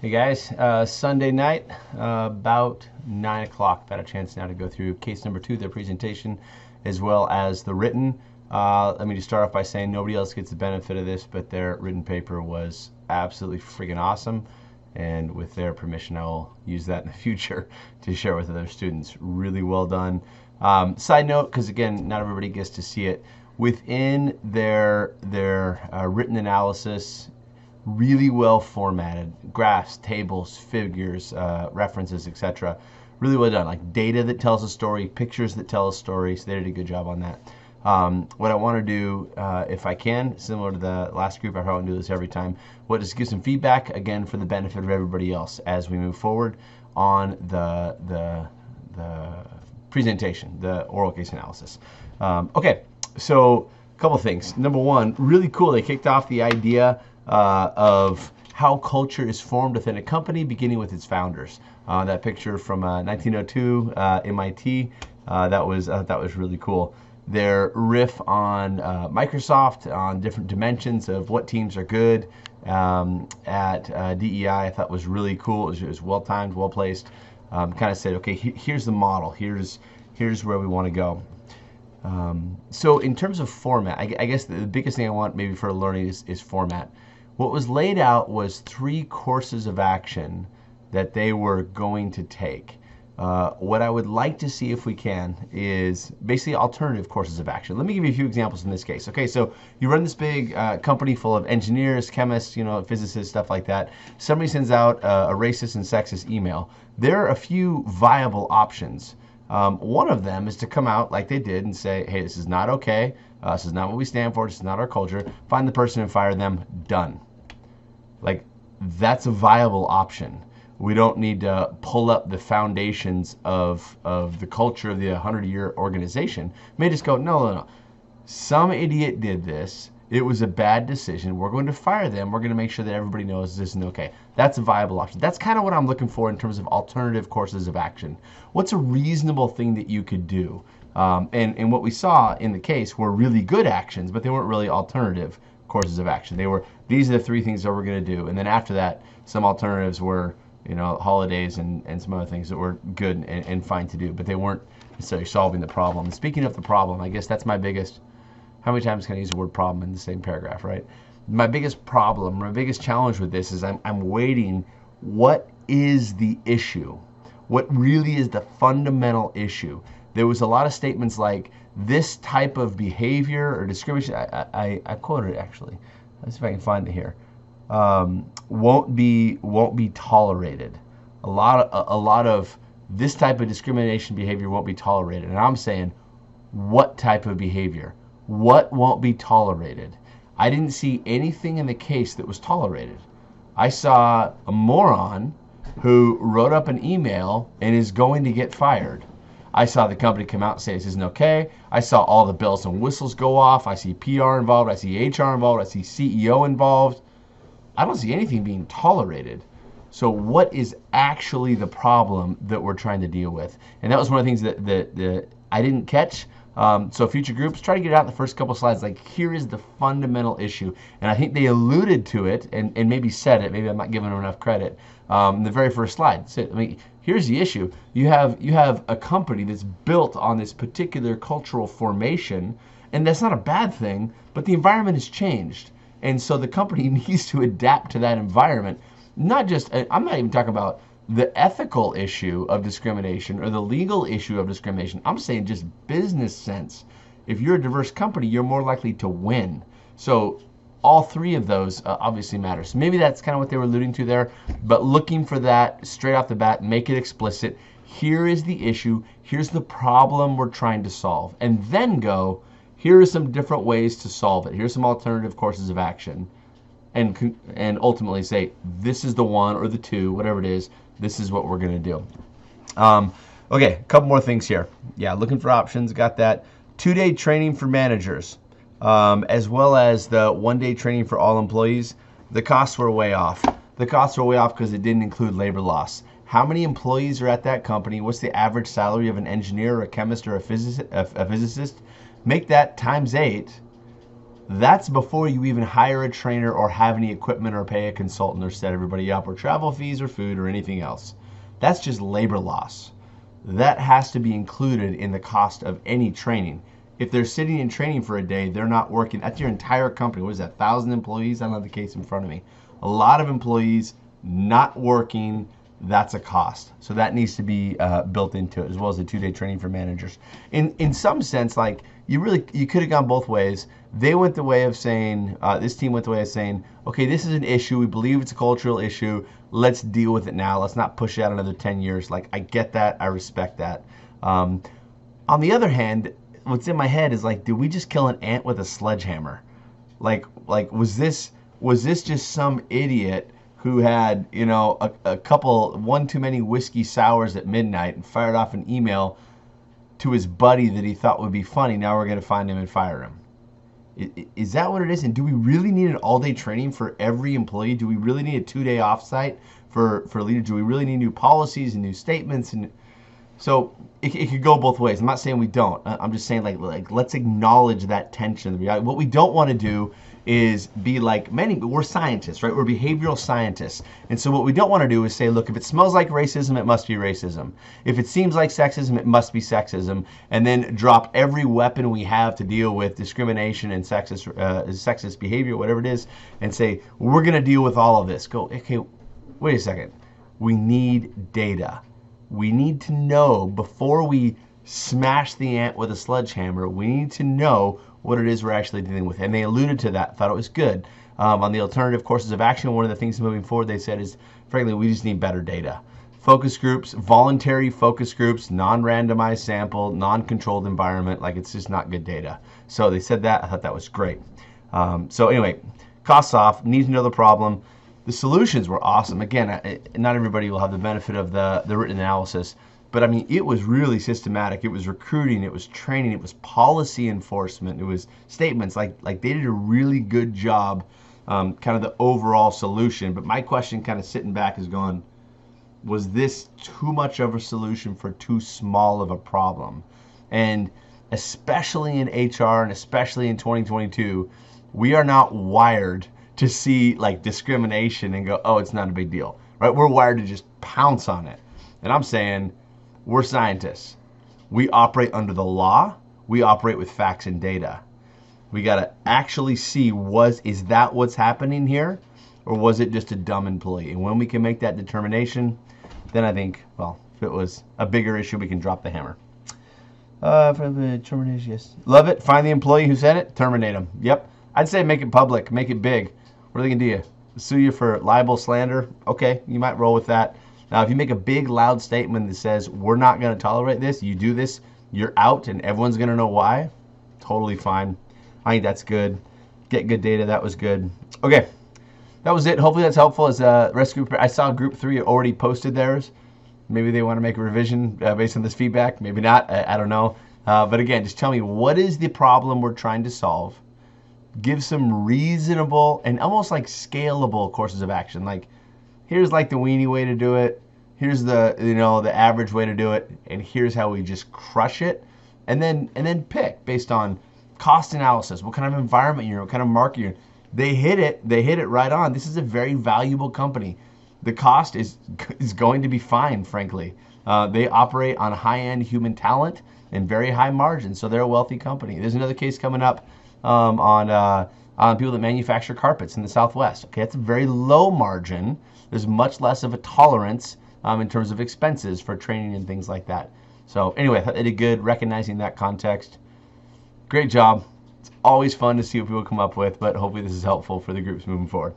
Hey guys, Sunday night, about 9 o'clock. Got a chance now to go through case number 2, their presentation, as well as the written. Let me just start off by saying nobody else gets the benefit of this, but their written paper was absolutely freaking awesome. And with their permission, I will use that in the future to share with other students. Really well done. Side note, because again, not everybody gets to see it, within their written analysis, really well formatted, graphs, tables, figures, references, etc. Really well done, like data that tells a story, pictures that tell a story, so they did a good job on that. What I want to do, if I can, similar to the last group, I probably do this every time, is give some feedback, again, for the benefit of everybody else as we move forward on the presentation, the oral case analysis. Okay, so a couple things. Number one, really cool, they kicked off the idea of how culture is formed within a company, beginning with its founders. That picture from 1902, MIT, that was really cool. Their riff on Microsoft, on different dimensions of what teams are good at DEI, I thought was really cool. It was well timed, well placed. Kind of said, okay, here's the model. Here's where we want to go. So in terms of format, I guess the biggest thing I want maybe for learning is format. What was laid out was 3 courses of action that they were going to take. What I would like to see, if we can, is basically alternative courses of action. Let me give you a few examples in this case. Okay, so you run this big company full of engineers, chemists, physicists, stuff like that. Somebody sends out a racist and sexist email. There are a few viable options. One of them is to come out like they did and say, hey, this is not okay. This is not what we stand for. This is not our culture. Find the person and fire them. Done. Like, that's a viable option. We don't need to pull up the foundations of the culture of the 100-year organization. May just go, no. Some idiot did this. It was a bad decision. We're going to fire them. We're going to make sure that everybody knows this isn't okay. That's a viable option. That's kind of what I'm looking for in terms of alternative courses of action. What's a reasonable thing that you could do? And what we saw in the case were really good actions, but they weren't really alternative courses of action. They were, these are the 3 things that we're going to do. And then after that, some alternatives were, holidays and some other things that were good and fine to do, but they weren't necessarily solving the problem. And speaking of the problem, I guess that's my biggest, how many times can I use the word problem in the same paragraph, right? My biggest problem, my biggest challenge with this is I'm waiting, what is the issue? What really is the fundamental issue? There was a lot of statements like, this type of behavior or discrimination, I quoted it actually. Let's see if I can find it here. Won't be tolerated. A lot of this type of discrimination behavior won't be tolerated. And I'm saying, what type of behavior? What won't be tolerated? I didn't see anything in the case that was tolerated. I saw a moron who wrote up an email and is going to get fired. I saw the company come out and say this isn't okay. I saw all the bells and whistles go off. I see PR involved. I see HR involved. I see CEO involved. I don't see anything being tolerated. So what is actually the problem that we're trying to deal with? And that was one of the things that I didn't catch. So future groups, try to get it out in the first couple slides, like here is the fundamental issue. And I think they alluded to it and maybe said it, maybe I'm not giving them enough credit, in the very first slide. So, here's the issue. You have a company that's built on this particular cultural formation, and that's not a bad thing, but the environment has changed. And so the company needs to adapt to that environment. Not just, I'm not even talking about the ethical issue of discrimination or the legal issue of discrimination. I'm saying just business sense. If you're a diverse company, you're more likely to win. So all 3 of those obviously matter. So maybe that's kind of what they were alluding to there, but looking for that straight off the bat, make it explicit. Here is the issue. Here's the problem we're trying to solve. And then go, here are some different ways to solve it. Here's some alternative courses of action. And ultimately say, this is the 1 or the 2, whatever it is, this is what we're going to do. Okay, a couple more things here. Yeah, looking for options, got that. 2-day training for managers, as well as the 1-day training for all employees. The costs were way off. The costs were way off because it didn't include labor loss. How many employees are at that company? What's the average salary of an engineer or a chemist or a physicist? Make that times 8. That's before you even hire a trainer or have any equipment or pay a consultant or set everybody up or travel fees or food or anything else. That's just labor loss. That has to be included in the cost of any training. If they're sitting in training for a day, they're not working. That's your entire company. What is that, 1,000 employees? I don't have the case in front of me. A lot of employees not working, that's a cost. So that needs to be built into it, as well as the 2-day training for managers. In some sense, like you could have gone both ways. They went the way of saying, this team went the way of saying, okay, this is an issue. We believe it's a cultural issue. Let's deal with it now. Let's not push it out another 10 years. Like, I get that. I respect that. On the other hand, what's in my head is like, did we just kill an ant with a sledgehammer? Like was this just some idiot who had, you know, one too many whiskey sours at midnight and fired off an email to his buddy that he thought would be funny? Now we're going to find him and fire him. Is that what it is? And do we really need an all-day training for every employee? Do we really need a 2-day offsite for leaders? Do we really need new policies and new statements? And so it could go both ways. I'm not saying we don't. I'm just saying like let's acknowledge that tension. What we don't want to do is be like we're scientists, right? We're behavioral scientists. And so what we don't want to do is say, look, if it smells like racism, it must be racism. If it seems like sexism, it must be sexism. And then drop every weapon we have to deal with discrimination and sexist behavior, whatever it is, and say, we're going to deal with all of this. Go, okay, wait a second. We need data. We need to know before we smash the ant with a sledgehammer. We need to know what it is we're actually dealing with. And they alluded to that, thought it was good. On the alternative courses of action, one of the things moving forward they said is, frankly, we just need better data. Focus groups, voluntary focus groups, non-randomized sample, non-controlled environment, like it's just not good data. So they said that. I thought that was great. So anyway, costs off, need to know the problem. The solutions were awesome. Again, not everybody will have the benefit of the written analysis, but I mean, it was really systematic. It was recruiting, it was training, it was policy enforcement, it was statements. Like they did a really good job, kind of the overall solution. But my question, kind of sitting back, is going, was this too much of a solution for too small of a problem? And especially in HR and especially in 2022, we are not wired to see like discrimination and go, oh, it's not a big deal, right? We're wired to just pounce on it. And I'm saying, we're scientists. We operate under the law. We operate with facts and data. We got to actually see, is that what's happening here? Or was it just a dumb employee? And when we can make that determination, then I think, well, if it was a bigger issue, we can drop the hammer. Termination, yes. Love it. Find the employee who said it, terminate them. Yep. I'd say make it public, make it big. What are they going to do? Sue you for libel, slander? Okay, you might roll with that. Now, if you make a big, loud statement that says, we're not going to tolerate this, you do this, you're out, and everyone's going to know why, totally fine. I think that's good. Get good data. That was good. Okay, that was it. Hopefully that's helpful. As rescue, I saw Group 3 already posted theirs. Maybe they want to make a revision based on this feedback. Maybe not. I don't know. But again, just tell me, what is the problem we're trying to solve? Give some reasonable and almost like scalable courses of action. Like, here's like the weenie way to do it. Here's the, the average way to do it. And here's how we just crush it. And then pick based on cost analysis, what kind of environment you're in, what kind of market you're in. They hit it right on. This is a very valuable company. The cost is going to be fine, frankly. They operate on high-end human talent and very high margins, so they're a wealthy company. There's another case coming up on people that manufacture carpets in the Southwest. Okay, that's a very low margin. There's much less of a tolerance in terms of expenses for training and things like that. So anyway, I thought they did good recognizing that context. Great job. It's always fun to see what people come up with, but hopefully this is helpful for the groups moving forward.